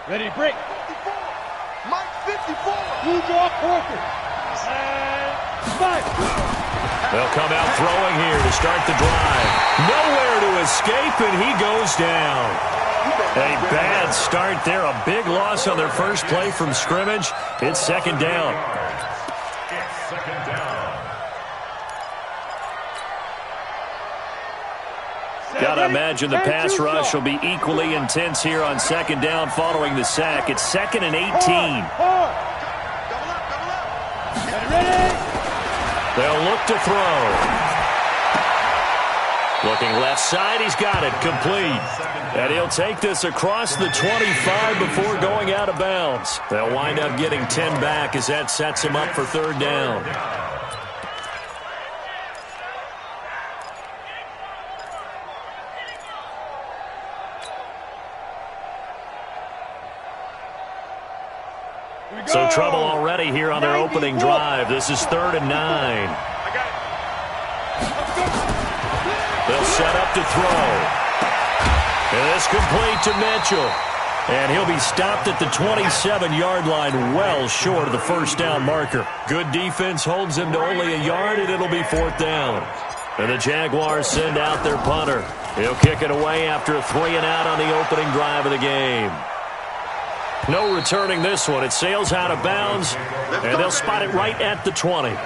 Ready to break. 54. Mike 54. Blue draw quarter. And fight. They'll come out throwing here to start the drive. Nowhere to escape, and he goes down. A bad start there. A big loss on their first play from scrimmage. It's second down. Gotta imagine the pass rush will be equally intense here on second down following the sack. It's 2nd and 18. They'll look to throw. Looking left side, he's got it, complete. And he'll take this across the 25 before going out of bounds. They'll wind up getting 10 back as that sets him up for third down. So trouble already here on their opening drive. This is 3rd and 9. They'll set up to throw. And it's complete to Mitchell. And he'll be stopped at the 27-yard line, well short of the first down marker. Good defense holds him to only a yard, and it'll be 4th down. And the Jaguars send out their punter. He'll kick it away after a 3-and-out on the opening drive of the game. No returning this one. It sails out of bounds, and they'll spot it right at the 20.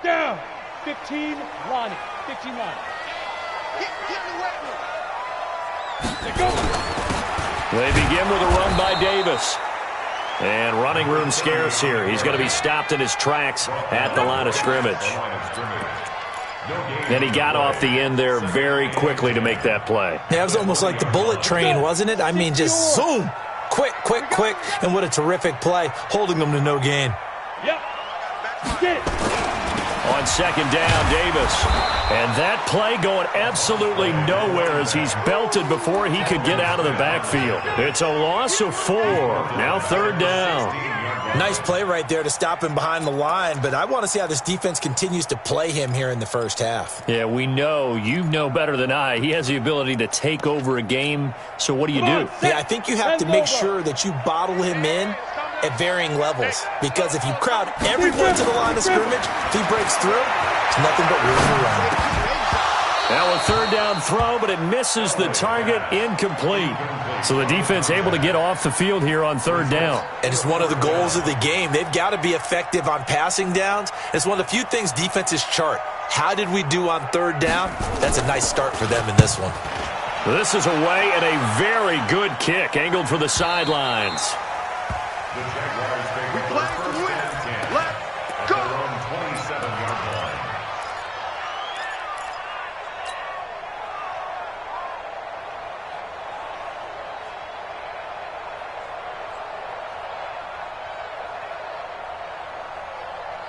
Down. 15, Lonnie. 15, Lonnie. They begin with a run by Davis. And running room scarce here. He's going to be stopped in his tracks at the line of scrimmage. And he got off the end there very quickly to make that play. Yeah, it was almost like the bullet train, wasn't it? I mean, just zoom. Quick, quick, quick. And what a terrific play, holding them to no gain. Yep. Get it. On second down, Davis. And that play going absolutely nowhere as he's belted before he could get out of the backfield. It's a loss of 4. Now 3rd down. Nice play right there to stop him behind the line, but I want to see how this defense continues to play him here in the first half. Yeah, we know. You know better than I. He has the ability to take over a game, so what do you do? Yeah, I think you have to make sure that you bottle him in at varying levels, because if you crowd everyone to the line of scrimmage, if he breaks through, it's nothing but room to run. Now a 3rd down throw, but it misses the target, incomplete. So the defense able to get off the field here on 3rd down. And it's one of the goals of the game. They've got to be effective on passing downs. It's one of the few things defenses chart. How did we do on 3rd down? That's a nice start for them in this one. This is away and a very good kick, angled for the sidelines. We play to win. Let's go.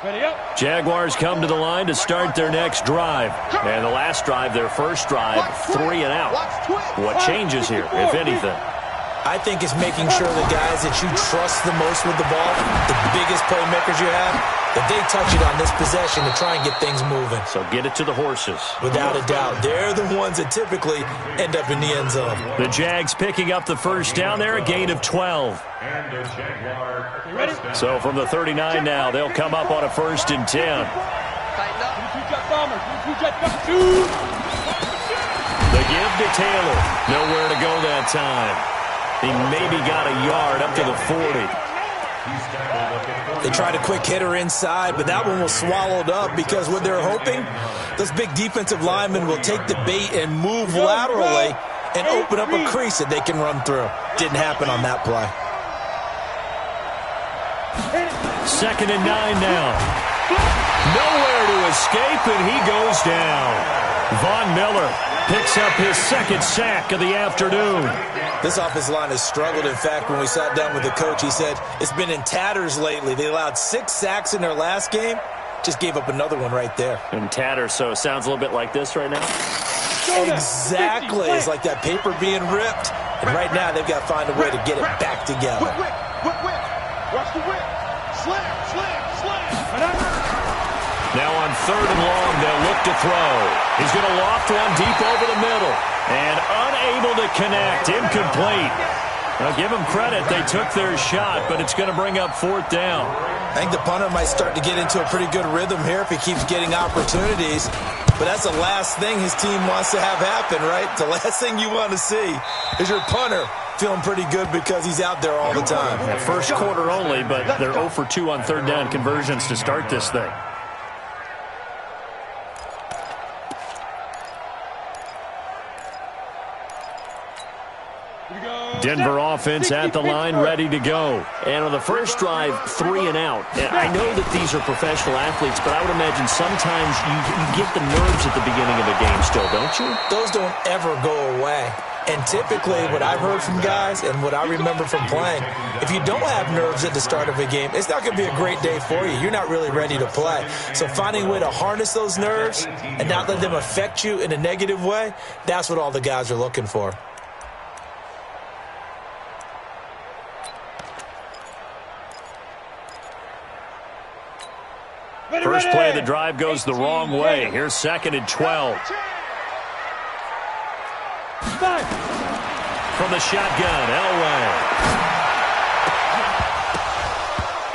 Ready up. Jaguars come to the line to start their next drive. And the last drive, their first drive, 3-and-out. What changes here, if anything? I think it's making sure the guys that you trust the most with the ball, the biggest playmakers you have, that they touch it on this possession to try and get things moving. So get it to the horses. Without a doubt. They're the ones that typically end up in the end zone. The Jags picking up the first down there, a gain of 12. So from the 39 now, they'll come up on a 1st and 10. The give to Taylor. Nowhere to go that time. He maybe got a yard up to the 40. They tried a quick hitter inside, but that one was swallowed up because what they're hoping, those big defensive linemen will take the bait and move laterally and open up a crease that they can run through. Didn't happen on that play. 2nd and 9 now. Nowhere to escape, and he goes down. Von Miller picks up his second sack of the afternoon. This offensive line has struggled. In fact, when we sat down with the coach, he said it's been in tatters lately. They allowed 6 sacks in their last game. Just gave up another one right there. In tatters, so it sounds a little bit like this right now? Exactly. It's like that paper being ripped. And right now, they've got to find a way to get it back together. Whip. Watch the whip. Slam. Now on 3rd and long, they'll look to throw. He's going to loft one deep over the middle. And unable to connect. Incomplete. Now, give them credit. They took their shot, but it's going to bring up 4th down. I think the punter might start to get into a pretty good rhythm here if he keeps getting opportunities. But that's the last thing his team wants to have happen, right? The last thing you want to see is your punter feeling pretty good because he's out there all the time. Yeah, first quarter only, but they're 0 for 2 on 3rd down conversions to start this thing. Denver offense at the line, ready to go. And on the first drive, 3 and out. And I know that these are professional athletes, but I would imagine sometimes you get the nerves at the beginning of a game still, don't you? Those don't ever go away. And typically, what I've heard from guys and what I remember from playing, if you don't have nerves at the start of a game, it's not going to be a great day for you. You're not really ready to play. So finding a way to harness those nerves and not let them affect you in a negative way, that's what all the guys are looking for. First play of the drive goes the wrong way. Here's 2nd and 12. From the shotgun, Elway.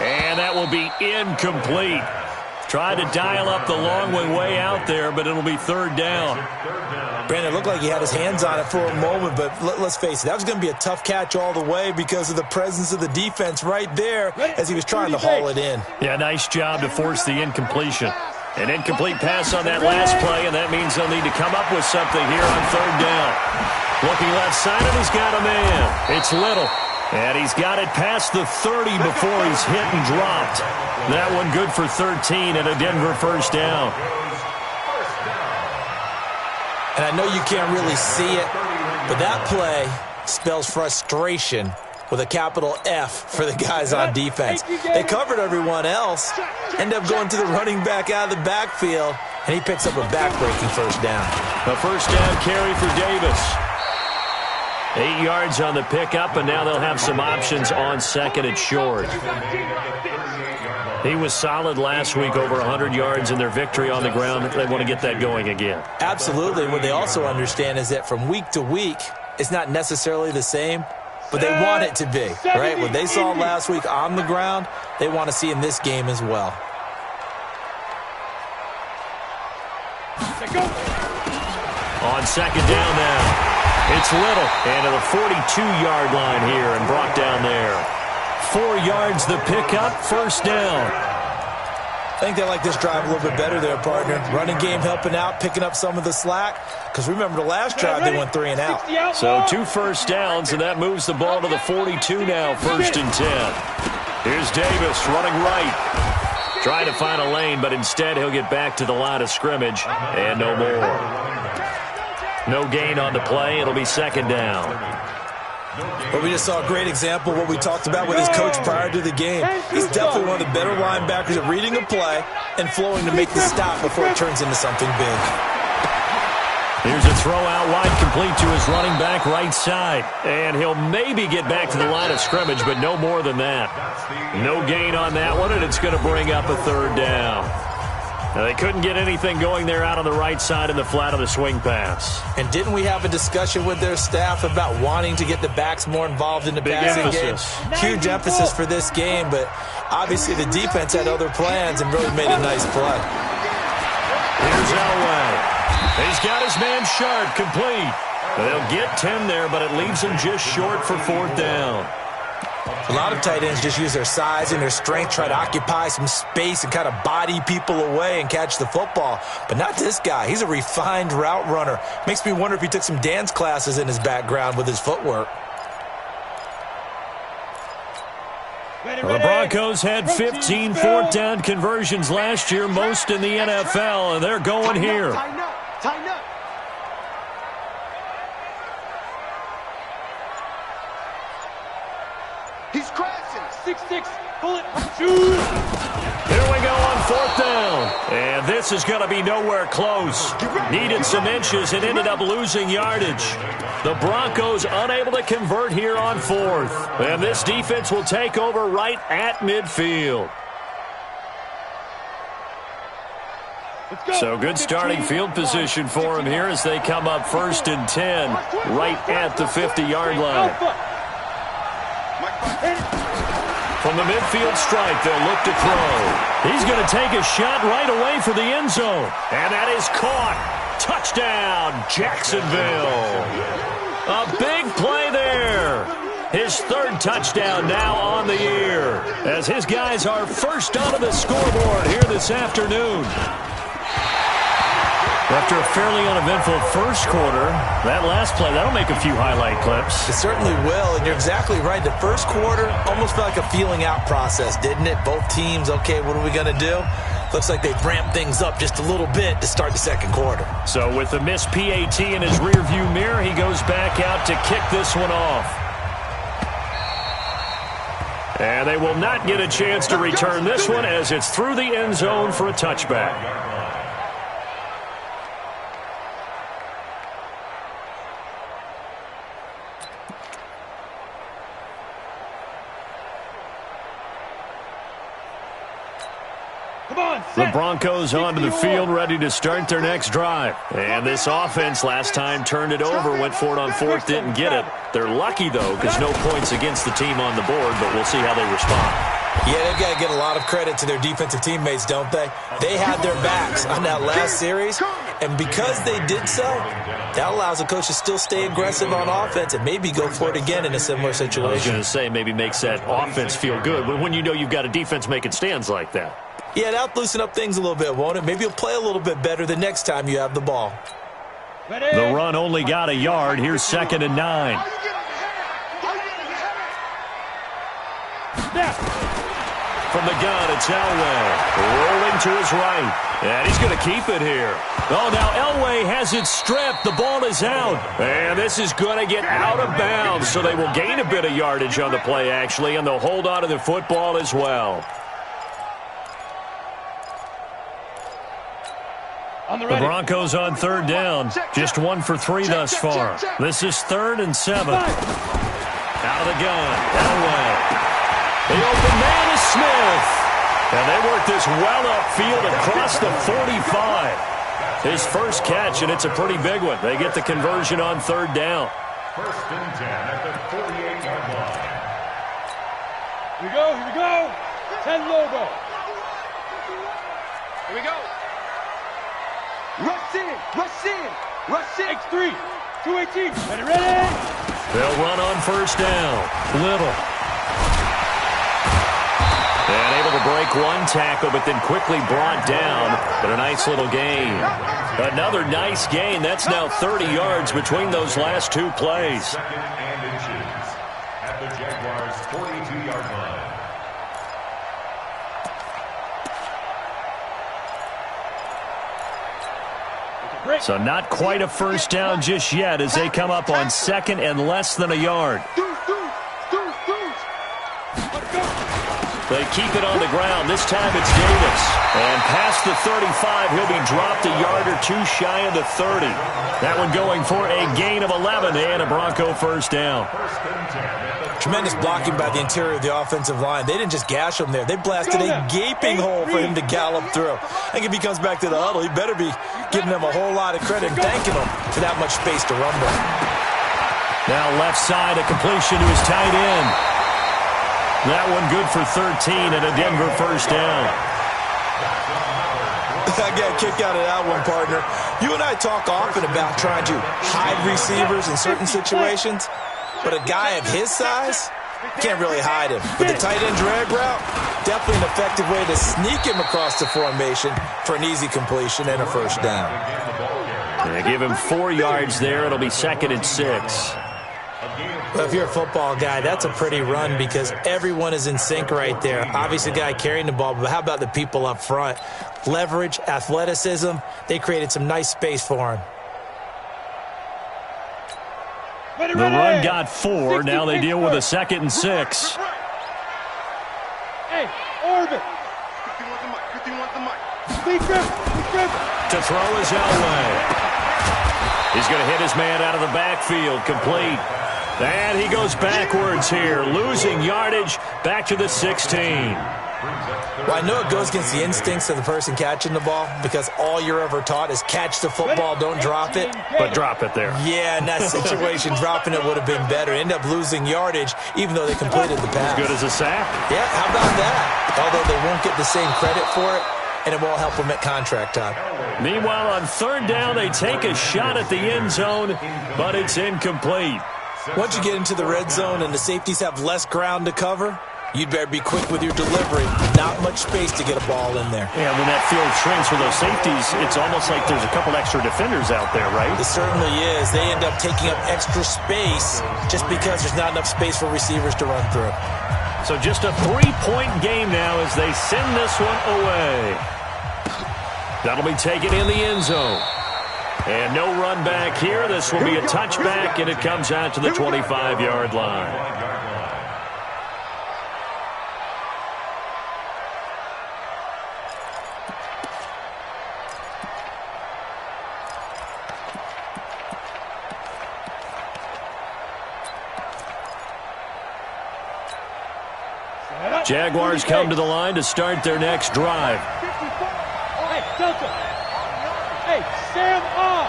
And that will be incomplete. Tried to dial up the long way out there, but it'll be 3rd down. Brandon, it looked like he had his hands on it for a moment, but let's face it, that was going to be a tough catch all the way because of the presence of the defense right there as he was trying to haul it in. Yeah, nice job to force the incompletion. An incomplete pass on that last play, and that means they'll need to come up with something here on 3rd down. Looking left side, and he's got a man. It's Little. And he's got it past the 30 before he's hit and dropped. That one good for 13 and a Denver first down. And I know you can't really see it, but that play spells frustration with a capital F for the guys on defense. They covered everyone else, end up going to the running back out of the backfield, and he picks up a back-breaking first down. A first down carry for Davis. 8 yards on the pickup, and now they'll have some options on 2nd and short. He was solid last week, over 100 yards in their victory on the ground. They want to get that going again. Absolutely. What they also understand is that from week to week, it's not necessarily the same, but they want it to be, right? What they saw last week on the ground, they want to see in this game as well. On 2nd down now. It's Little, and to the 42-yard line here and brought down there. 4 yards the pickup, first down. I think they like this drive a little bit better there, partner. Running game helping out, picking up some of the slack. Because remember the last drive, they went 3 and out. So 2 first downs, and that moves the ball to the 42 now, 1st and 10. Here's Davis running right. Trying to find a lane, but instead he'll get back to the line of scrimmage, and no more. No gain on the play. It'll be 2nd down. But we just saw a great example of what we talked about with his coach prior to the game. He's definitely one of the better linebackers at reading a play and flowing to make the stop before it turns into something big. Here's a throw out wide, complete to his running back right side. And he'll maybe get back to the line of scrimmage, but no more than that. No gain on that one, and it's going to bring up a 3rd down. Now, they couldn't get anything going there out on the right side in the flat of the swing pass. And didn't we have a discussion with their staff about wanting to get the backs more involved in the passing game? Huge emphasis for this game, but obviously the defense had other plans and really made a nice play. Here's Elway. He's got his man Sharp complete. They'll get 10 there, but it leaves him just short for 4th down. A lot of tight ends just use their size and their strength, try to occupy some space and kind of body people away and catch the football. But not this guy. He's a refined route runner. Makes me wonder if he took some dance classes in his background with his footwork. The Broncos had 15 4th down conversions last year, most in the NFL, and they're going here. Tighten up. He's crashing. 6'6", bullet, shoot. Here we go on 4th down. And this is going to be nowhere close. Needed some inches and ended up losing yardage. The Broncos unable to convert here on 4th. And this defense will take over right at midfield. So good starting field position for them here as they come up 1st and 10 right at the 50-yard line. From the midfield stripe, they'll look to throw. He's going to take a shot right away for the end zone. And that is caught. Touchdown, Jacksonville. A big play there. His 3rd touchdown now on the year as his guys are first onto the scoreboard here this afternoon. After a fairly uneventful first quarter, that last play, that'll make a few highlight clips. It certainly will, and you're exactly right. The first quarter almost felt like a feeling-out process, didn't it? Both teams, okay, what are we going to do? Looks like they've ramped things up just a little bit to start the second quarter. So with the missed PAT in his rearview mirror, he goes back out to kick this one off. And they will not get a chance to return this one as it's through the end zone for a touchback. The Broncos onto the field, ready to start their next drive. And this offense last time turned it over, went for it on 4th, didn't get it. They're lucky, though, because no points against the team on the board, but we'll see how they respond. Yeah, they've got to get a lot of credit to their defensive teammates, don't they? They had their backs on that last series, and because they did so, that allows the coach to still stay aggressive on offense and maybe go for it again in a similar situation. I was going to say maybe makes that offense feel good, but when you know you've got a defense making stands like that. Yeah, that'll loosen up things a little bit, won't it? Maybe you'll play a little bit better the next time you have the ball. The run only got a yard. Here's 2nd and 9. From the gun, it's Elway. Rolling to his right. And he's going to keep it here. Oh, now Elway has it stripped. The ball is out. And this is going to get out of bounds. So they will gain a bit of yardage on the play, actually, and they'll hold on to the football as well. The Broncos on 3rd down. Just 1 for 3 thus far. This is 3rd and 7. Out of the gun. Elway. The open man is Smith. And they work this well upfield across the 45. His first catch, and it's a pretty big one. They get the conversion on 3rd down. 1st and 10 at the 48-yard line. Here we go, here we go. 10 logo. Here we go. Rush in, rush in, rush in. X3, 218, ready. They'll run on 1st down. Little. And able to break one tackle, but then quickly brought down. But a nice little gain. Another nice gain. That's now 30 yards between those last 2 plays. 2nd and inches at the Jaguars' 42-yard line. So not quite a 1st down just yet as they come up on 2nd and less than a yard. They keep it on the ground. This time it's Davis. And past the 35, he'll be dropped a yard or 2 shy of the 30. That one going for a gain of 11 and a Bronco 1st down. Tremendous blocking by the interior of the offensive line. They didn't just gash him there. They blasted a gaping hole for him to gallop through. I think if he comes back to the huddle, he better be giving them a whole lot of credit and thanking them for that much space to rumble. Now left side, a completion to his tight end. That one good for 13 and a Denver 1st down. I got a kick out of that one, partner. You and I talk often about trying to hide receivers in certain situations, but a guy of his size can't really hide him. But the tight end drag route, definitely an effective way to sneak him across the formation for an easy completion and a 1st down. They give him 4 yards there. It'll be 2nd and 6. Well, if you're a football guy, that's a pretty run because everyone is in sync right there. Obviously, the guy carrying the ball, but how about the people up front? Leverage, athleticism, they created some nice space for him. The run got 4. Now they deal with a 2nd and 6. Hey, Orbit. To throw is Elway. He's going to hit his man out of the backfield, complete. And he goes backwards here, losing yardage back to the 16. Well, I know it goes against the instincts of the person catching the ball because all you're ever taught is catch the football, don't drop it. But drop it there. Yeah, in that situation, dropping it would have been better. End up losing yardage even though they completed the pass. As good as a sack. Yeah, how about that? Although they won't get the same credit for it, and it won't help them at contract time. Meanwhile, on third down, they take a shot at the end zone, but it's incomplete. Once you get into the red zone and the safeties have less ground to cover, you'd better be quick with your delivery. Not much space to get a ball in there. Yeah, when that field shrinks for those safeties, it's almost like there's a couple extra defenders out there, right? It certainly is. They end up taking up extra space just because there's not enough space for receivers to run through. So just a 3-point game now as they send this one away. That'll be taken in the end zone. And no run back here. This will be a touchback, and it comes out to the 25-yard line. Jaguars come to the line to start their next drive. Hey, Delta. Hey, Sam off.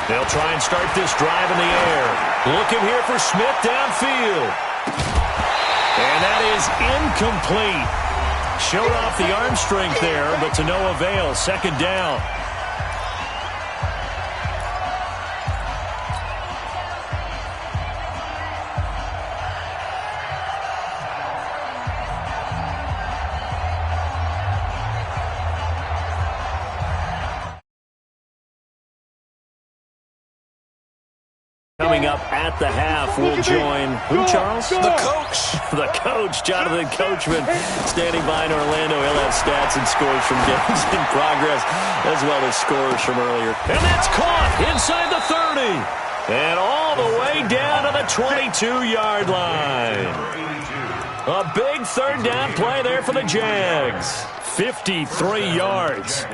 They'll try and start this drive in the air. Looking here for Smith downfield. And that is incomplete. Showed off the arm strength there, but to no avail. Second down. Coming up at the half, we'll join who, Charles? The coach. The coach, Jonathan Coachman, standing by in Orlando. He'll have stats and scores from games in progress, as well as scores from earlier. And that's caught inside the 30. And all the way down to the 22-yard line. A big third down play there for the Jags. 53 yards.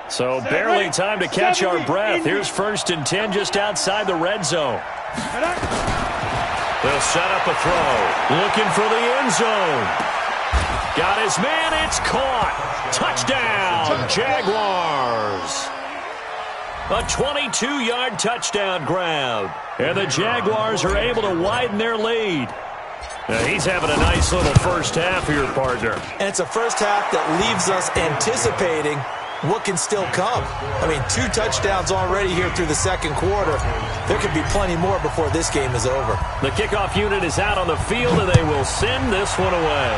So barely time to catch our breath. Here's 1st and 10 just outside the red zone. They'll set up a throw. Looking for the end zone. Got his man. It's caught. Touchdown, Jaguars. A 22-yard touchdown grab. And the Jaguars are able to widen their lead. Now he's having a nice little first half here, partner. And it's a first half that leaves us anticipating what can still come. I mean, 2 touchdowns already here through the second quarter. There could be plenty more before this game is over. The kickoff unit is out on the field, and they will send this one away.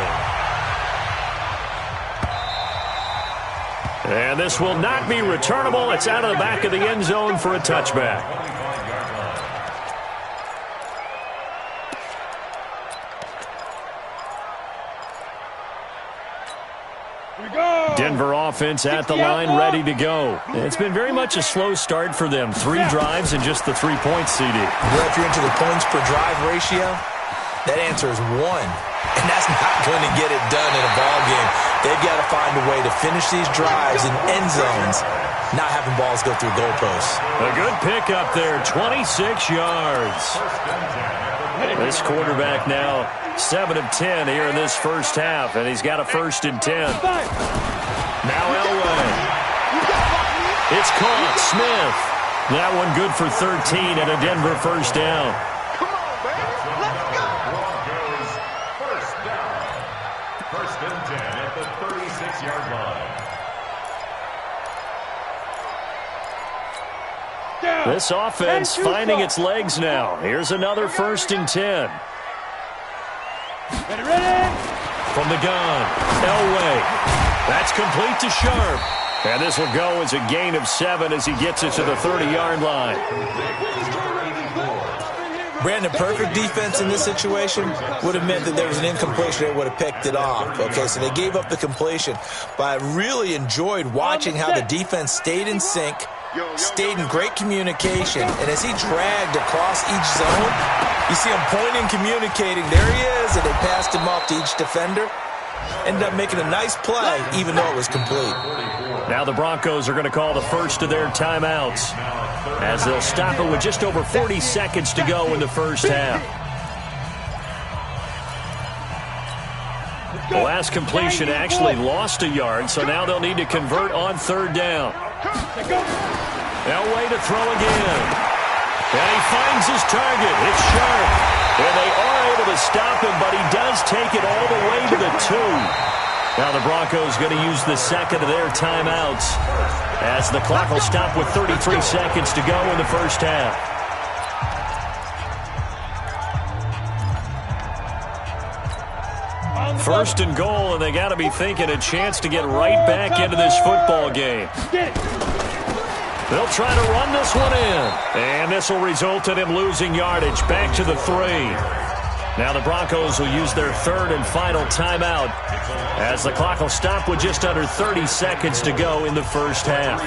And this will not be returnable. It's out of the back of the end zone for a touchback. Denver offense at the line, ready to go. It's been very much a slow start for them. 3 drives and just the 3 points, CD. Well, if you're into the points per drive ratio, that answer is 1. And that's not going to get it done in a ball game. They've got to find a way to finish these drives in end zones, not having balls go through goalposts. A good pickup there, 26 yards. This quarterback now 7 of 10 here in this first half, and he's got a 1st and 10. Now Elway. It's caught. Smith. That one good for 13 and a Denver first down. Come on, man. Let's go. First down. 1st and 10 at the 36-yard line. This offense finding its legs now. Here's another 1st and 10. Ready? From the gun, Elway. That's complete to Sharp. And this will go as a gain of 7 as he gets it to the 30-yard line. Brandon, perfect defense in this situation would have meant that there was an incompletion that would have picked it off. Okay, so they gave up the completion. But I really enjoyed watching how the defense stayed in sync, stayed in great communication. And as he dragged across each zone, you see him pointing, communicating. There he is, and they passed him off to each defender. Ended up making a nice play, even though it was complete. Now the Broncos are going to call the first of their timeouts as they'll stop it with just over 40 seconds to go in the first half. The last completion actually lost a yard, so now they'll need to convert on third down. Now way to throw again. And he finds his target. It's sharp. And they are able to stop him, but he does take it all the way to the 2. Now the Broncos going to use the second of their timeouts as the clock will stop with 33 seconds to go in the first half. First and goal, and they got to be thinking a chance to get right back into this football game. They'll try to run this one in, and this will result in him losing yardage back to the 3. Now the Broncos will use their third and final timeout as the clock will stop with just under 30 seconds to go in the first half.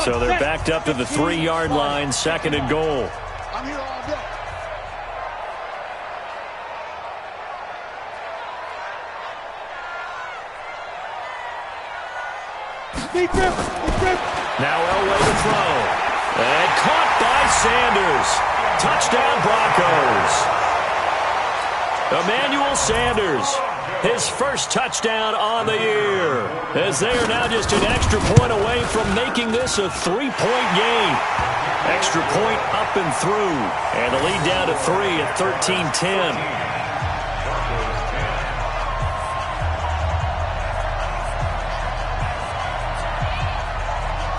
So they're backed up to the 3-yard line, second and goal. I'm here all day. Now Elway to throw. And caught by Sanders. Touchdown Broncos. Emmanuel Sanders. His first touchdown on the year. As they are now just an extra point away from making this a 3-point game. Extra point up and through. And the lead down to 3 at 13-10.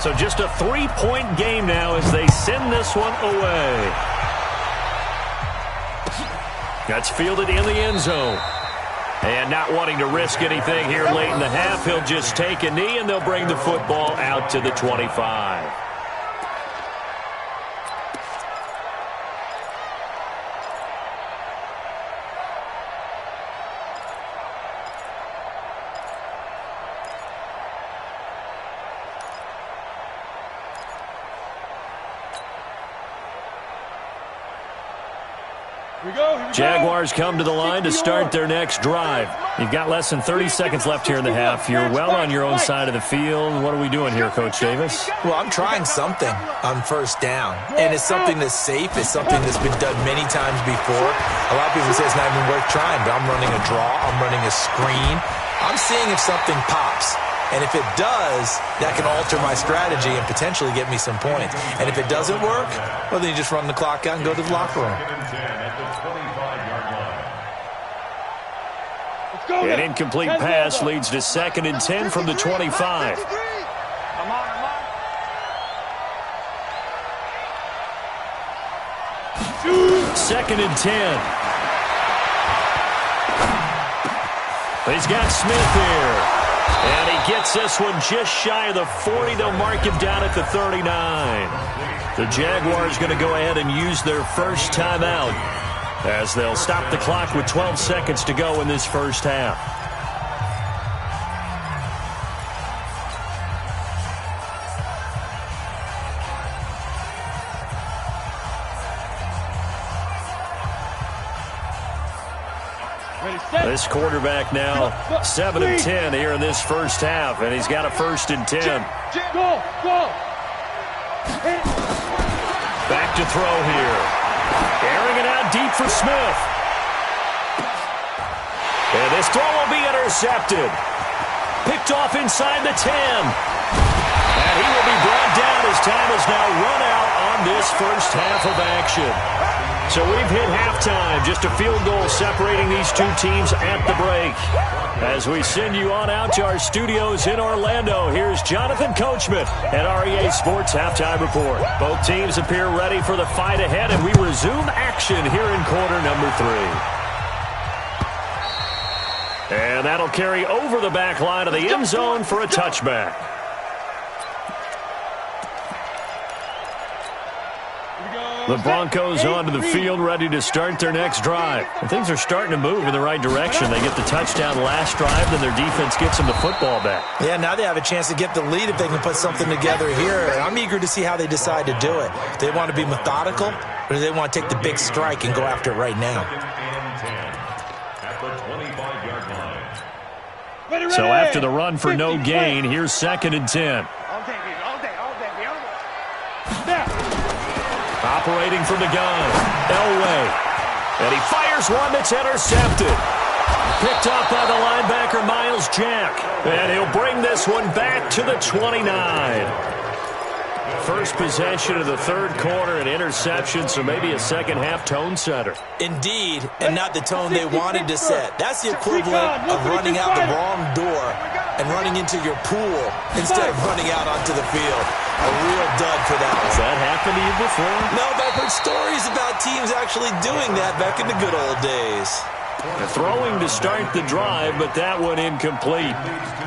So just a 3-point game now as they send this one away. That's fielded in the end zone. And not wanting to risk anything here late in the half, he'll just take a knee and they'll bring the football out to the 25. Jaguars come to the line to start their next drive. You've got less than 30 seconds left here in the half. You're well on your own side of the field. What are we doing here, Coach Davis? Well, I'm trying something on first down, and it's something that's safe. It's something that's been done many times before. A lot of people say it's not even worth trying, but I'm running a draw. I'm running a screen. I'm seeing if something pops. And if it does, that can alter my strategy and potentially get me some points. And if it doesn't work, well, then you just run the clock out and go to the locker room. An incomplete pass leads to 2nd and 10 from the 25. Second and 10. He's got Smith here. And he gets this one just shy of the 40. They'll mark him down at the 39. The Jaguars going to go ahead and use their first timeout as they'll stop the clock with 12 seconds to go in this first half. This quarterback now 7 of 10 here in this first half, and he's got a 1st and 10. Back to throw here. Airing it out deep for Smith. And this throw will be intercepted. Picked off inside the 10. And he will be brought down as time is now run out on this first half of action. So we've hit halftime, just a field goal separating these two teams at the break. As we send you on out to our studios in Orlando, here's Jonathan Coachman at REA Sports Halftime Report. Both teams appear ready for the fight ahead, and we resume action here in quarter number 3. And that'll carry over the back line of the end zone for a touchback. Here we go. The Broncos onto the field, ready to start their next drive. And things are starting to move in the right direction. They get the touchdown last drive, then their defense gets them the football back. Yeah, now they have a chance to get the lead if they can put something together here. And I'm eager to see how they decide to do it. Do they want to be methodical, or do they want to take the big strike and go after it right now? So after the run for no gain, here's 2nd and 10. Operating from the gun, Elway. And he fires one that's intercepted. Picked up by the linebacker, Miles Jack. And he'll bring this one back to the 29. First possession of the third quarter, an interception, so maybe a second-half tone setter. Indeed, and not the tone they wanted to set. That's the equivalent of running out the wrong door and running into your pool instead of running out onto the field. A real dud for that one. Has that happened to you before? No, but I've heard stories about teams actually doing that back in the good old days. Throwing to start the drive, but that one incomplete.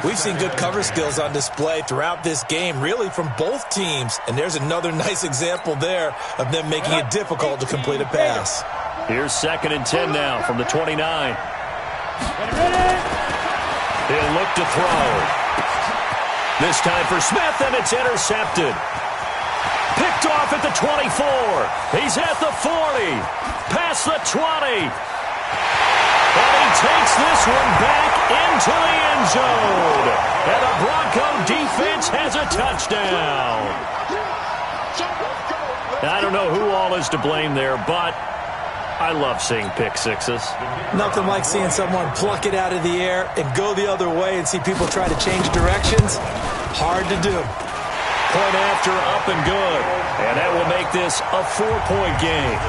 We've seen good cover skills on display throughout this game, really from both teams. And there's another nice example there of them making it difficult to complete a pass. Here's 2nd and 10 now from the 29. He'll look to throw. This time for Smith, and it's intercepted. Picked off at the 24. He's at the 40. Past the 20. And he takes this one back into the end zone. And the Bronco defense has a touchdown. I don't know who all is to blame there, but I love seeing pick sixes. Nothing like seeing someone pluck it out of the air and go the other way and see people try to change directions. Hard to do. Point after, up and good. And that will make this a 4-point game.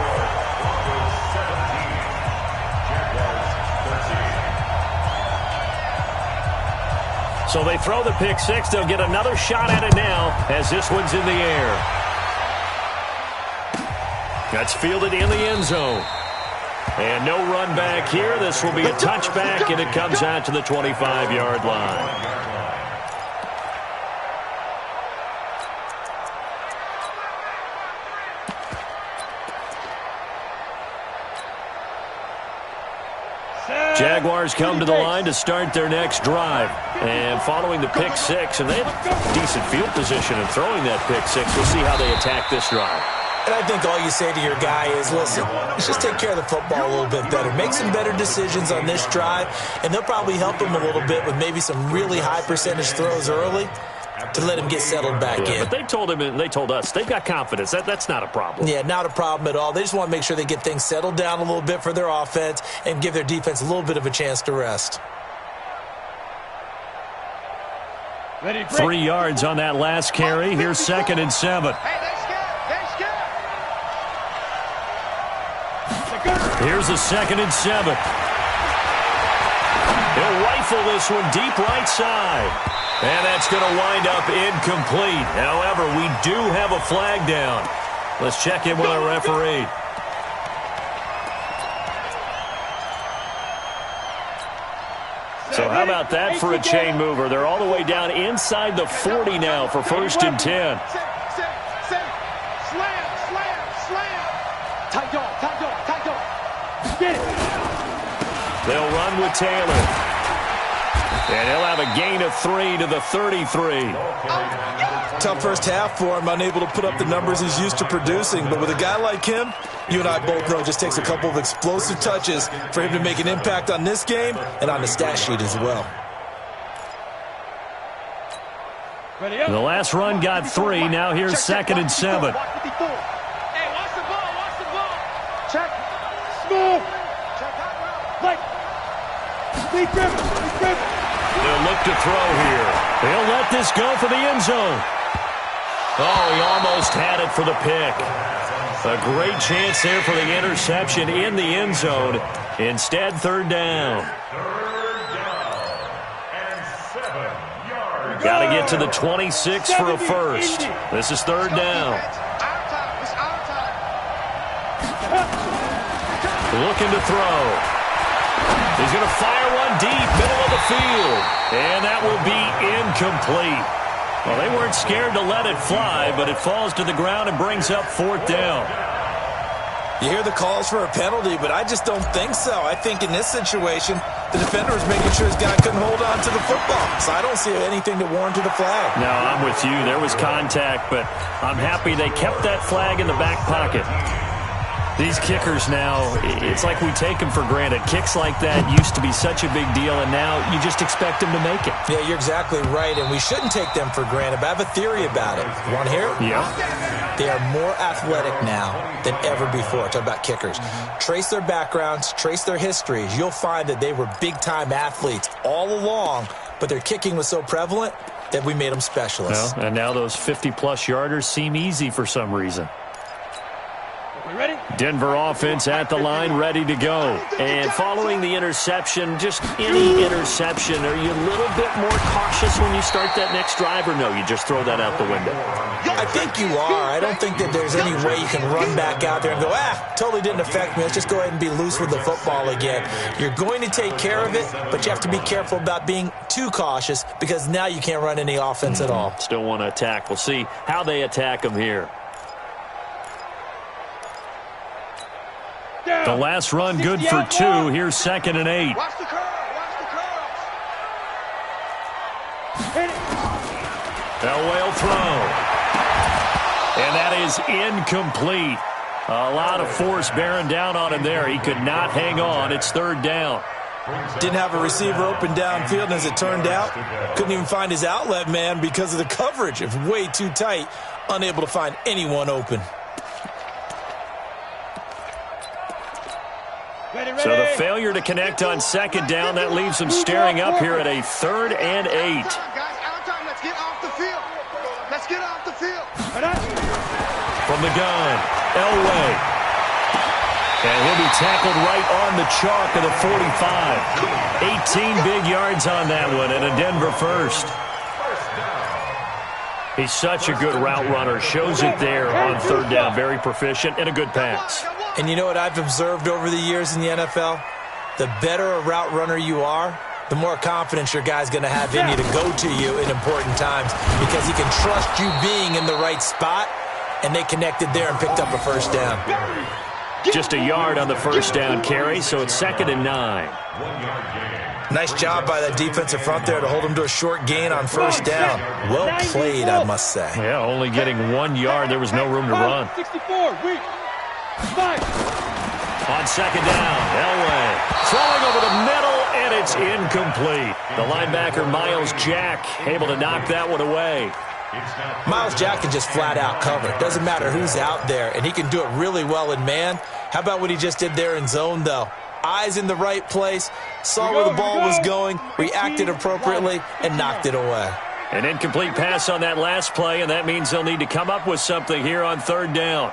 So they throw the pick six. They'll get another shot at it now as this one's in the air. That's fielded in the end zone. And no run back here. This will be a touchback, and it comes out to the 25-yard line. Jaguars come to the line to start their next drive. And following the pick six, and they have decent field position in throwing that pick six. We'll see how they attack this drive. And I think all you say to your guy is, listen, let's just take care of the football a little bit better. Make some better decisions on this drive, and they'll probably help him a little bit with maybe some really high percentage throws early to let him get settled back in. But they told him and they told us they've got confidence. That's not a problem. Yeah, not a problem at all. They just want to make sure they get things settled down a little bit for their offense and give their defense a little bit of a chance to rest. 3 yards on that last carry. Here's 2nd and 7. Here's the 2nd and 7. He'll rifle this one deep right side. And that's going to wind up incomplete. However, we do have a flag down. Let's check in with our referee. So how about that for a chain mover? They're all the way down inside the 40 now for 1st and 10. They'll run with Taylor. And he'll have a gain of 3 to the 33. Tough first half for him, unable to put up the numbers he's used to producing. But with a guy like him, you and I both know it just takes a couple of explosive touches for him to make an impact on this game and on the stat sheet as well. The last run got 3. Now here's 2nd and 7. Hey, watch the ball, watch the ball. Check. Smooth. Check out. Like. Speed grip. They'll look to throw here. They'll let this go for the end zone. Oh, he almost had it for the pick. A great chance there for the interception in the end zone. Instead, 3rd down. Got to get to the 26 for a first. This is 3rd down. Looking to throw. He's going to fire one deep, middle of the field. And that will be incomplete. Well, they weren't scared to let it fly, but it falls to the ground and brings up 4th down. You hear the calls for a penalty, but I just don't think so. I think in this situation, the defender was making sure his guy couldn't hold on to the football. So I don't see anything to warrant a flag. No, I'm with you. There was contact, but I'm happy they kept that flag in the back pocket. These kickers now, it's like we take them for granted. Kicks like that used to be such a big deal, and now you just expect them to make it. Yeah, you're exactly right, and we shouldn't take them for granted, but I have a theory about it. You want to hear it? Yeah. They are more athletic now than ever before. Talk about kickers. Trace their backgrounds, trace their histories. You'll find that they were big-time athletes all along, but their kicking was so prevalent that we made them specialists. Well, and now those 50-plus yarders seem easy for some reason. Ready? Denver offense at the line, ready to go. And following the interception, just any interception, are you a little bit more cautious when you start that next drive, or no, you just throw that out the window? I think you are. I don't think that there's any way you can run back out there and go, totally didn't affect me. Let's just go ahead and be loose with the football again. You're going to take care of it, but you have to be careful about being too cautious because now you can't run any offense at all. Still want to attack. We'll see how they attack them here. The last run good for 2. Here's 2nd and 8. Watch the curl. Watch the curl. Hit it. Elway throw. And that is incomplete. A lot of force bearing down on him there. He could not hang on. It's 3rd down. Didn't have a receiver open downfield, and as it turned out, couldn't even find his outlet man because of the coverage. It was way too tight, unable to find anyone open. So the failure to connect on 2nd down, that leaves them staring up here at a 3rd and 8. Guys, out time. Let's get off the field. Let's get off the field. From the gun, Elway. And he'll be tackled right on the chalk of the 45. 18 big yards on that one, and a Denver first. He's such a good route runner. Shows it there on 3rd down. Very proficient and a good pass. And you know what I've observed over the years in the NFL? The better a route runner you are, the more confidence your guy's going to have in you to go to you in important times because he can trust you being in the right spot, and they connected there and picked up a 1st down. Just a yard on the 1st down carry, so it's 2nd and 9. Nice job by that defensive front there to hold him to a short gain on 1st down. Well played, I must say. Yeah, only getting 1 yard. There was no room to run. 64, weak. 5. On 2nd down, Elway throwing over the middle, and it's incomplete. The linebacker, Miles Jack, able to knock that one away. Miles Jack can just flat out cover. Doesn't matter who's out there, and he can do it really well in man. How about what he just did there in zone, though? Eyes in the right place, saw where the ball was going, reacted appropriately, and knocked it away. An incomplete pass on that last play, and that means they'll need to come up with something here on 3rd down.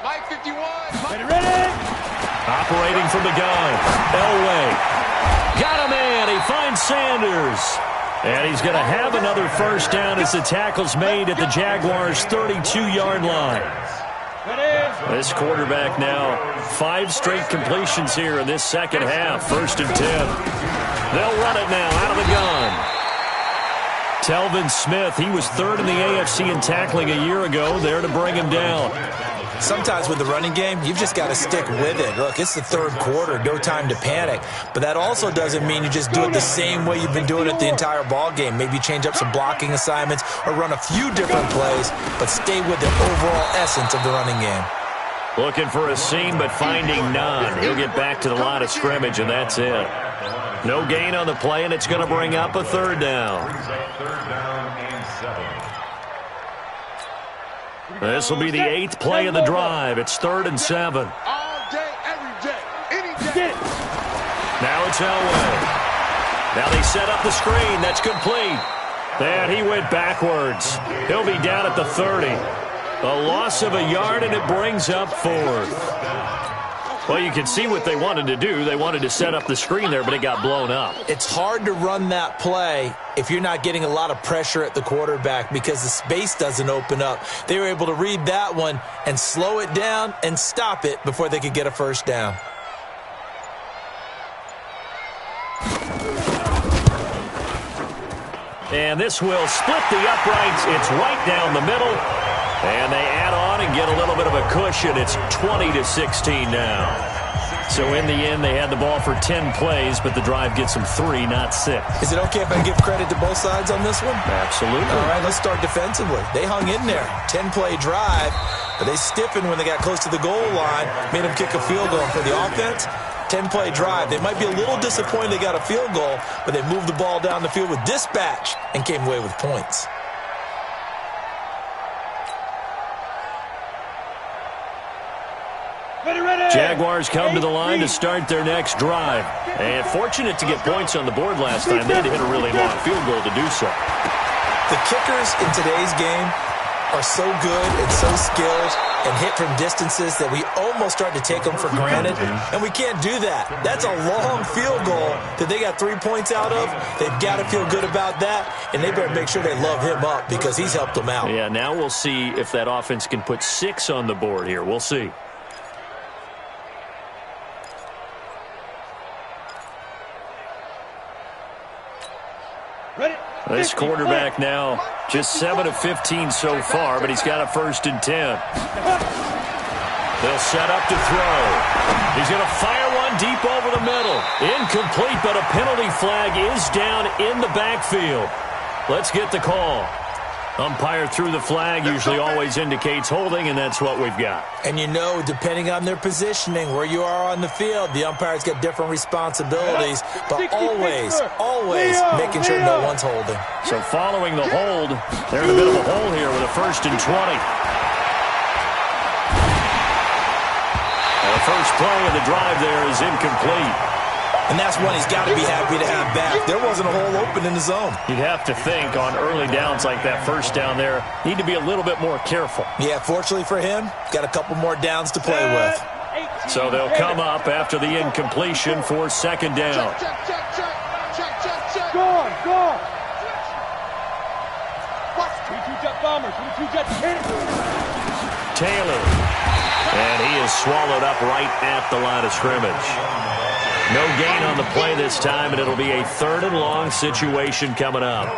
Mike 51. Ready. Operating from the gun, Elway. Got a man. He finds Sanders. And he's going to have another 1st down as the tackle's made at the Jaguars' 32-yard line. This quarterback now, 5 straight completions here in this 2nd half. 1st and 10. They'll run it now out of the gun. Telvin Smith, he was 3rd in the AFC in tackling a year ago, there to bring him down. Sometimes with the running game, you've just got to stick with it. Look, it's the 3rd quarter, no time to panic. But that also doesn't mean you just do it the same way you've been doing it the entire ball game. Maybe change up some blocking assignments or run a few different plays, but stay with the overall essence of the running game. Looking for a seam, but finding none. He'll get back to the line of scrimmage, and that's it. No gain on the play, and it's going to bring up a 3rd down. 3rd down and 7. This will be the 8th play of the drive. It's 3rd and 7. All day, every day, any day. Now it's Elway. Now they set up the screen. That's complete. And he went backwards. He'll be down at the 30. A loss of a yard, and it brings up 4th. Well, you can see what they wanted to do. They wanted to set up the screen there, but it got blown up. It's hard to run that play if you're not getting a lot of pressure at the quarterback because the space doesn't open up. They were able to read that one and slow it down and stop it before they could get a 1st down. And this will split the uprights. It's right down the middle. And they add on and get a little bit of a cushion. It's 20-16 now. So in the end, they had the ball for 10 plays, but the drive gets them 3, not 6. Is it okay if I give credit to both sides on this one? Absolutely. All right, let's start defensively. They hung in there. 10-play drive, but they stiffened when they got close to the goal line, made them kick a field goal. And for the offense, 10-play drive. They might be a little disappointed they got a field goal, but they moved the ball down the field with dispatch and came away with points. Jaguars come to the line to start their next drive. And fortunate to get points on the board last time. They had to hit a really long field goal to do so. The kickers in today's game are so good and so skilled and hit from distances that we almost start to take them for granted, and we can't do that. That's a long field goal that they got 3 points out of. They've got to feel good about that, and they better make sure they love him up because he's helped them out. Yeah, now we'll see if that offense can put 6 on the board here. We'll see. This quarterback now just 7 of 15 so far, but he's got a 1st and 10. They'll set up to throw. He's going to fire one deep over the middle. Incomplete, but a penalty flag is down in the backfield. Let's get the call. Umpire threw the flag, usually always indicates holding, and that's what we've got. And you know, depending on their positioning, where you are on the field, the umpire's got different responsibilities, but always making sure no one's holding. So following the hold, they're in a bit of a hole here with a 1st and 20. And the first play of the drive there is incomplete. And that's one he's got to be happy to have back. There wasn't a hole open in the zone. You'd have to think on early downs like that first down there, need to be a little bit more careful. Yeah, fortunately for him, got a couple more downs to play with. So they'll come up after the incompletion for 2nd down. Go on. 22 jet bombers, 22 jet Taylor. And he is swallowed up right at the line of scrimmage. No gain on the play this time, and it'll be a 3rd and long situation coming up.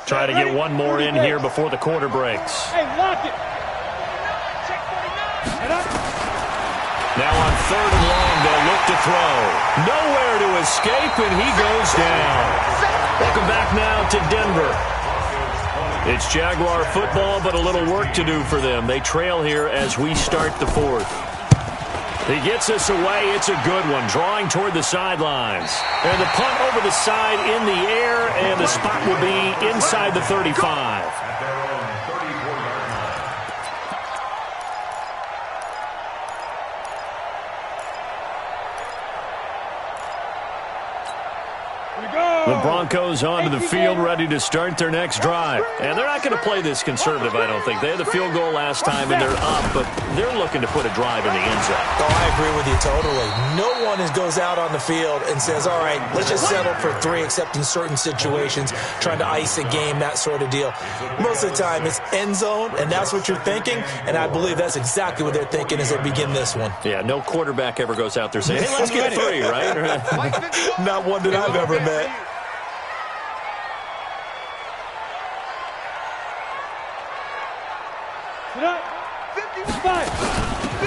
Try to get one more in here before the quarter breaks. Hey, lock it. Now on 3rd and long, they'll look to throw. Nowhere to escape, and he goes down. Welcome back now to Denver. It's Jaguar football, but a little work to do for them. They trail here as we start the 4th. He gets us away. It's a good one, drawing toward the sidelines. And the punt over the side in the air, and the spot will be inside the 35. The Broncos onto the field, ready to start their next drive. And they're not going to play this conservative, I don't think. They had the field goal last time, and they're up, but they're looking to put a drive in the end zone. Oh, I agree with you totally. No one goes out on the field and says, all right, let's just settle for 3, except in certain situations, trying to ice a game, that sort of deal. Most of the time, it's end zone, and that's what you're thinking, and I believe that's exactly what they're thinking as they begin this one. Yeah, no quarterback ever goes out there saying, hey, let's get 3, right? Not one that I've ever met.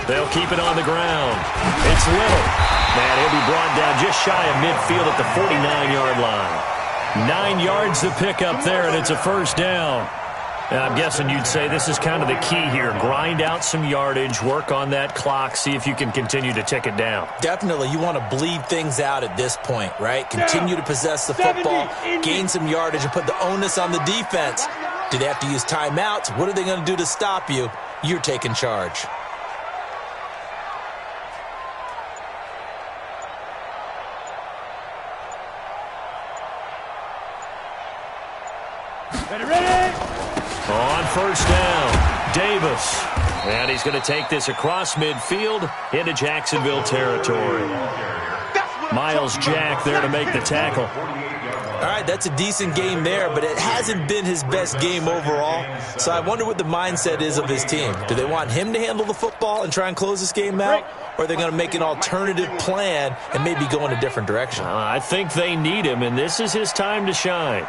They'll keep it on the ground. It's Little. Man, he'll be brought down just shy of midfield at the 49-yard line. 9 yards to pick up there, and it's a 1st down. And I'm guessing you'd say this is kind of the key here. Grind out some yardage, work on that clock, see if you can continue to tick it down. Definitely. You want to bleed things out at this point, right? Continue to possess the football, gain some yardage, and put the onus on the defense. Do they have to use timeouts? What are they going to do to stop you? You're taking charge. On 1st down, Davis. And he's going to take this across midfield into Jacksonville territory. Miles Jack there to make the tackle. All right, right. That's a decent game there, but it hasn't been his best game overall. So I wonder what the mindset is of his team. Do they want him to handle the football and try and close this game out? Or are they going to make an alternative plan and maybe go in a different direction? I think they need him, and this is his time to shine.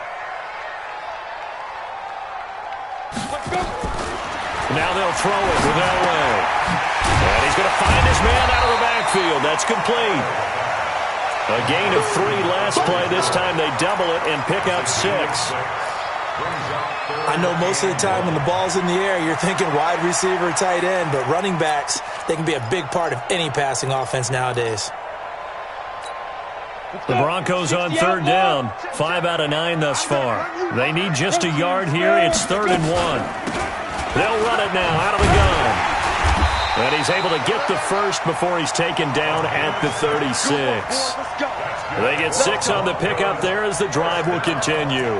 Now they'll throw it with Elway. And he's going to find his man out of the backfield. That's complete. A gain of 3 last play. This time they double it and pick up 6. I know most of the time when the ball's in the air, you're thinking wide receiver, tight end, but running backs, they can be a big part of any passing offense nowadays. The Broncos on 3rd down. 5 out of 9 thus far. They need just a yard here. It's 3rd and 1. They'll run it now out of the gun. And he's able to get the first before he's taken down at the 36. They get 6 on the pickup there as the drive will continue.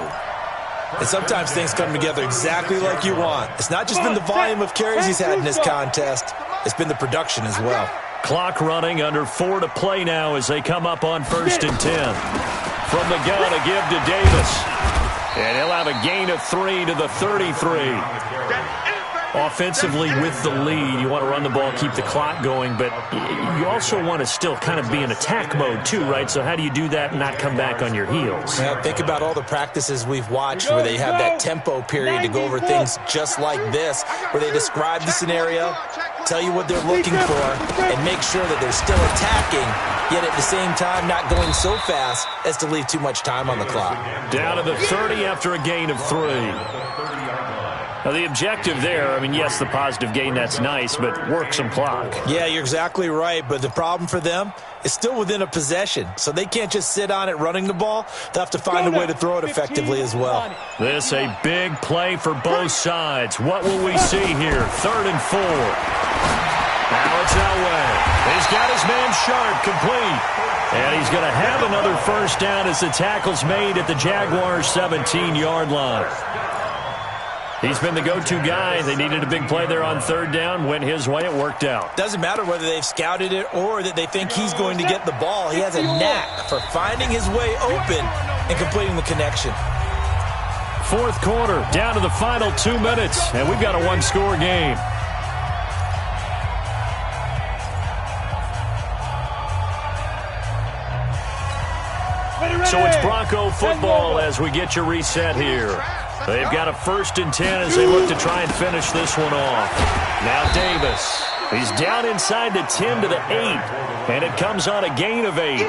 And sometimes things come together exactly like you want. It's not just been the volume of carries he's had in this contest. It's been the production as well. Clock running, under 4 to play now as they come up on 1st and 10. From the gun, a give to Davis. And he'll have a gain of 3 to the 33. Offensively with the lead, you want to run the ball, keep the clock going, but you also want to still kind of be in attack mode too, right? So how do you do that and not come back on your heels? Yeah, think about all the practices we've watched where they have that tempo period to go over things just like this, where they describe the scenario, tell you what they're looking for, and make sure that they're still attacking, yet at the same time not going so fast as to leave too much time on the clock. Down to the 30 after a gain of 3. Now, the objective there, I mean, yes, the positive gain, that's nice, but work some clock. Yeah, you're exactly right, but the problem for them is still within a possession, so they can't just sit on it running the ball. They'll have to find a way to throw it effectively as well. This a big play for both sides. What will we see here? 3rd and 4. Now it's Elway. He's got his man Sharp complete. And he's going to have another first down as the tackle's made at the Jaguars' 17-yard line. He's been the go-to guy. They needed a big play there on 3rd down. Went his way. It worked out. Doesn't matter whether they've scouted it or that they think he's going to get the ball. He has a knack for finding his way open and completing the connection. 4th quarter, down to the final 2 minutes, and we've got a 1-score game. So it's Bronco football as we get your reset here. They've got a 1st and 10 as they look to try and finish this one off. Now Davis. He's down inside the 10 to the 8, and it comes on a gain of 8.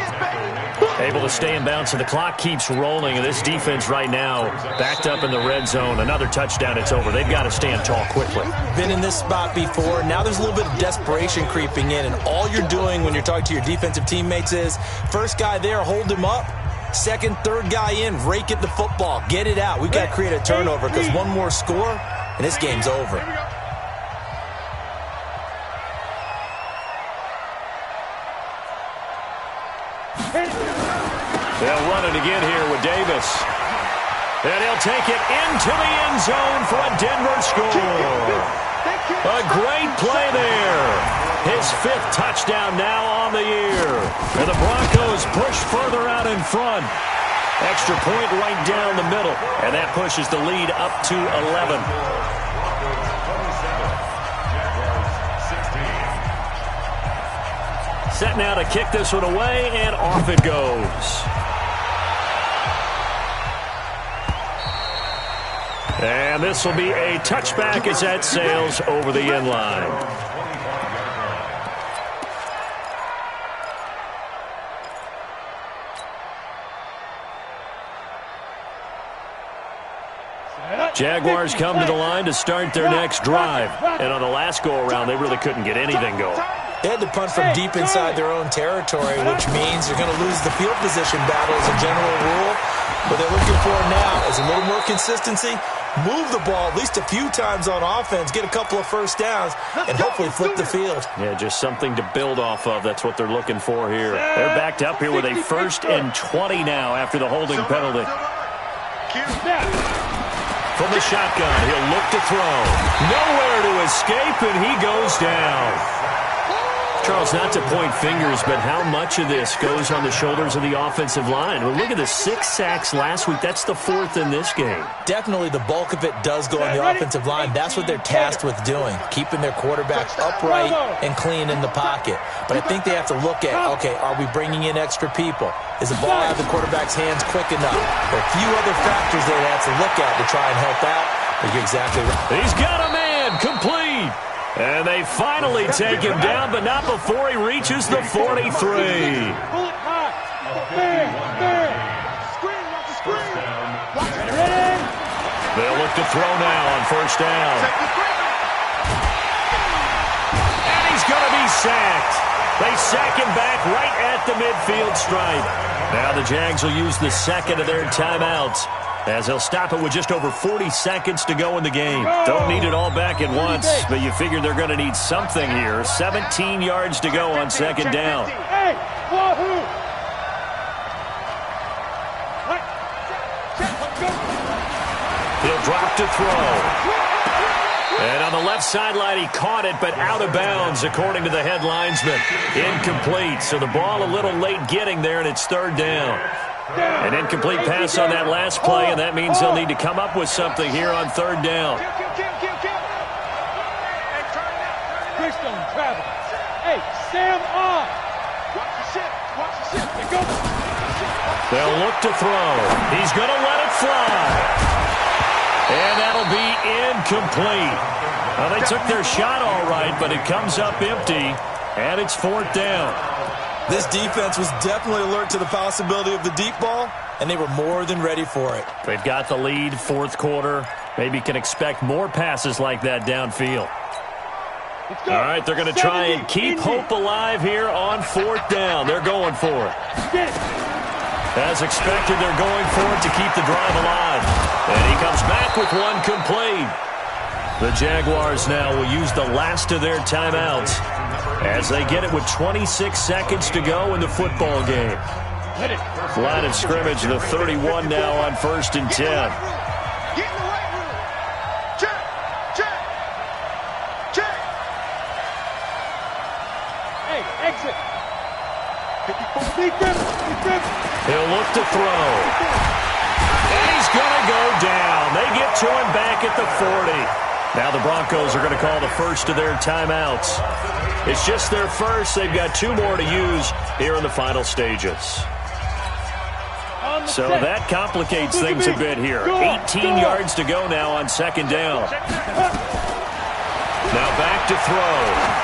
Able to stay in bounds, and the clock keeps rolling. And this defense right now backed up in the red zone. Another touchdown, it's over. They've got to stand tall quickly. Been in this spot before. Now there's a little bit of desperation creeping in, and all you're doing when you're talking to your defensive teammates is first guy there, hold him up. 2nd, 3rd guy in, rake at the football. Get it out. We've got to create a turnover because one more score, and this game's over. They'll run it again here with Davis. And he'll take it into the end zone for a Denver score. A great play there. His 5th touchdown now on the year. And the Broncos push further out in front. Extra point right down the middle. And that pushes the lead up to 11. Set now to kick this one away, and off it goes. And this will be a touchback as that sails over the end line. Jaguars come to the line to start their next drive. And on the last go-around, they really couldn't get anything going. They had to punt from deep inside their own territory, which means they're going to lose the field position battle as a general rule. What they're looking for now is a little more consistency, move the ball at least a few times on offense, get a couple of first downs, and hopefully flip the field. Yeah, just something to build off of. That's what they're looking for here. They're backed up here with a 1st and 20 now after the holding penalty. From the shotgun, he'll look to throw. Nowhere to escape, and he goes down. Charles, not to point fingers, but how much of this goes on the shoulders of the offensive line? Well, look at the 6 sacks last week. That's the 4th in this game. Definitely the bulk of it does go on the offensive line. That's what they're tasked with doing, keeping their quarterbacks upright and clean in the pocket. But I think they have to look at, okay, are we bringing in extra people? Is the ball out of the quarterback's hands quick enough? There are a few other factors they have to look at to try and help out. But you're exactly right. He's got a man complete. And they finally take him down, but not before he reaches the 43. They'll look to throw now on first down. And he's going to be sacked. They sack him back right at the midfield stripe. Now the Jags will use the second of their timeouts, as they'll stop it with just over 40 seconds to go in the game. Don't need it all back at once, but you figure they're going to need something here. 17 yards to go on second down. He'll drop to throw. And on the left sideline, he caught it, but out of bounds, according to the head linesman. Incomplete, so the ball a little late getting there, and it's third down. An incomplete pass on that last play, and that means they'll need to come up with something here on third down. Hey, Sam off. Watch the ship. Watch the ship. They'll look to throw. He's going to let it fly. And that'll be incomplete. Well, they took their shot all right, but it comes up empty, and it's fourth down. This defense was definitely alert to the possibility of the deep ball, and they were more than ready for it. They've got the lead, fourth quarter. Maybe can expect more passes like that downfield. All right, they're going to try and keep hope alive here on fourth down. They're going for it. As expected, they're going for it to keep the drive alive. And he comes back with one complete. The Jaguars now will use the last of their timeouts as they get it with 26 seconds to go in the football game. Line of scrimmage, the 31 now on first and 10. Get in the right room. Check. Hey, exit. He'll look to throw. And he's going to go down. They get to him back at the 40. Now the Broncos are going to call the first of their timeouts. It's just their first. They've got 2 more to use here in the final stages. So that complicates things a bit here. 18 yards to go now on second down. Now back to throw.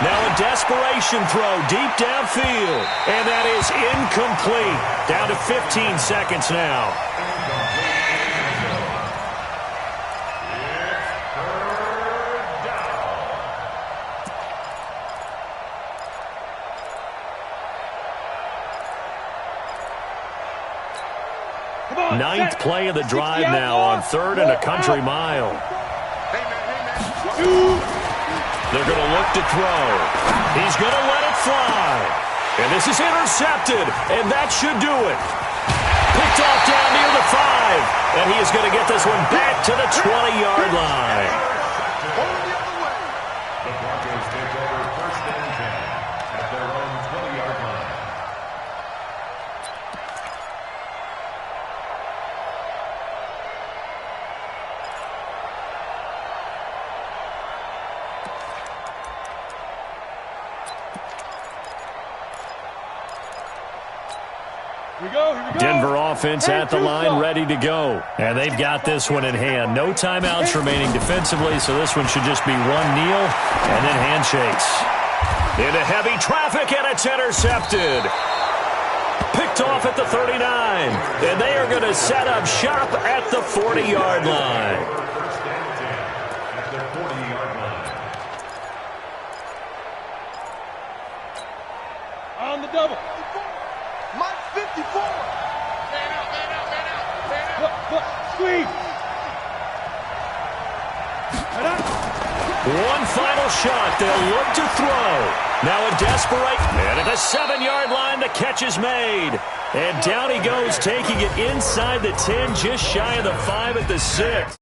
Now a desperation throw deep downfield. And that is incomplete. Down to 15 seconds now. Ninth play of the drive now on third and a country mile. They're going to look to throw. He's going to let it fly. And this is intercepted, and that should do it. Picked off down near the 5, and he is going to get this one back to the 20-yard line. The Broncos take over first and 10 at their own 20-yard line. Denver offense at the line, ready to go. And they've got this one in hand. No timeouts remaining defensively, so this one should just be one kneel and then handshakes. Into heavy traffic, and it's intercepted. Picked off at the 39. And they are going to set up shop at the 40-yard line. First and 10 at their 40-yard line. On the double. Mike 54. Man out. Look, squeeze. One final shot. They'll look to throw. Now a desperate. And at the 7-yard line, the catch is made. And down he goes, taking it inside the 10, just shy of the 5 at the 6.